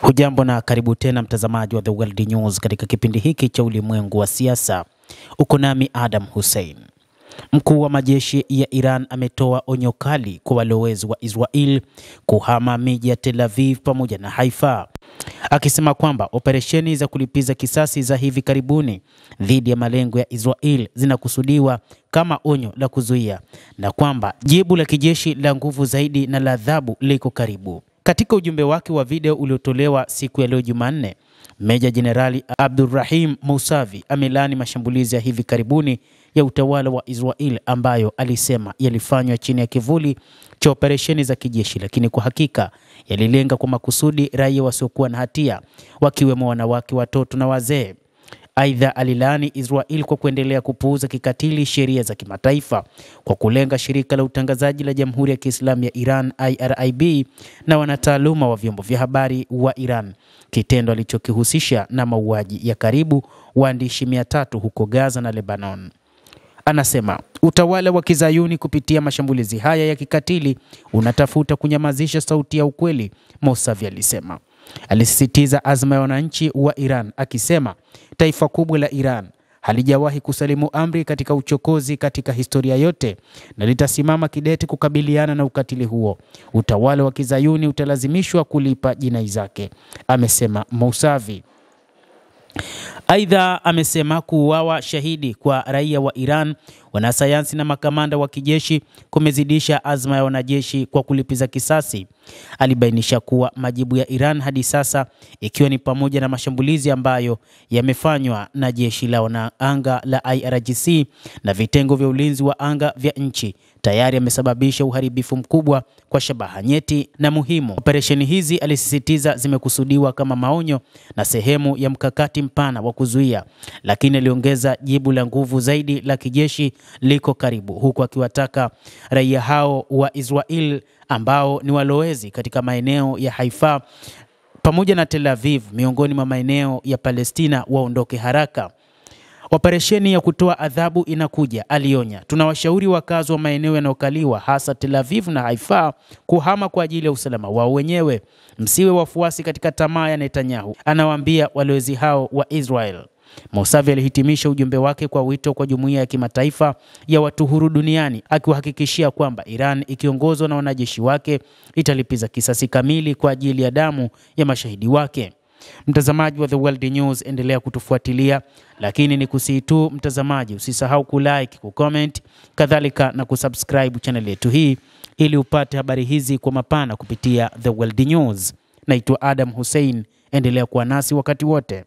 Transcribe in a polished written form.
Hujambo na karibu tena mtazamaji wa The World News katika kipindi hiki cha ulimwengu wa siasa. Uko nami Adam Hussein. Mkuu wa majeshi ya Iran ametoa onyo kali kwa walowezi wa Israel kuhama miji ya Tel Aviv pamoja na Haifa, akisema kwamba operesheni za kulipiza kisasi za hivi karibuni dhidi ya malengo ya Israel zinakusudiwa kama onyo la kuzuia na kwamba jibu la kijeshi la nguvu zaidi na la adhabu liko karibu. Katika ujumbe wake wa video uliotolewa siku ya leo Jumanne, Meja Jenerali Abdurrahim Mousavi amelaani mashambulizi ya hivi karibuni ya utawala wa Israel ambayo alisema yalifanywa chini ya kivuli cha operesheni za kijeshi, lakini kwa hakika yalilenga kwa makusudi raia wasiokuwa na hatia, wakiwemo wanawake, watoto na wazee. Aidha, alilaani Israel kwa kuendelea kupuuza kikatili sheria za kimataifa kwa kulenga shirika la utangazaji la Jamhuri ya Kiislamu ya Iran IRIB na wanataaluma wa vyombo vya habari wa Iran, kitendo alichokihusisha na mauaji ya karibu waandishi 300 huko Gaza na Lebanon. Anasema utawala wa Kizayuni kupitia mashambulizi haya ya kikatili unatafuta kunyamazisha sauti ya ukweli, Mousavi alisema. Alisisitiza azma ya wananchi wa Iran akisema taifa kubwa la Iran halijawahi kusalimu amri katika uchokozi katika historia yote na litasimama kidete kukabiliana na ukatili huo. Utawala wa Kizayuni utalazimishwa kulipa jinai zake, amesema Mousavi. Aidha, amesema kuuawa shahidi kwa raia wa Iran, wanasayansi na makamanda wa kijeshi kumezidisha azma ya wanajeshi kwa kulipiza kisasi. Alibainisha kuwa majibu ya Iran hadi sasa, ikiwa ni pamoja na mashambulizi ambayo yamefanywa na jeshi la wanaanga la IRGC na vitengo vya ulinzi wa anga vya nchi, tayari yamesababisha uharibifu mkubwa kwa shabaha nyeti na muhimu. Operesheni hizi, alisisitiza, zimekusudiwa kama maonyo na sehemu ya mkakati mpana wa kuzuia, lakini aliongeza jibu la nguvu zaidi la kijeshi liko karibu, huku akiwataka raia hao wa Israel ambao ni walowezi katika maeneo ya Haifa pamoja na Tel Aviv miongoni mwa maeneo ya Palestina waondoke haraka. Operesheni ya kutoa adhabu inakuja, alionya. Tunawashauri wakazi wa maeneo yanayokaliwa hasa Tel Aviv na Haifa kuhama kwa ajili ya usalama wao wenyewe. Msiwe wafuasi katika tamaa ya Netanyahu, anawaambia walowezi hao wa Israel. Mousavi alihitimisha ujumbe wake kwa wito kwa jumuiya ya kimataifa ya watu huru duniani, akiwahakikishia kwamba Iran ikiongozwa na wanajeshi wake italipiza kisasi kamili kwa ajili ya damu ya mashahidi wake. Mtazamaji wa The World News, endelea kutufuatilia, lakini ni kusihi tu mtazamaji usisahau kulike, kucomment, kadhalika na kusubscribe channel yetu hii ili upate habari hizi kwa mapana kupitia The World News. Naitwa Adam Hussein, endelea kuwa nasi wakati wote.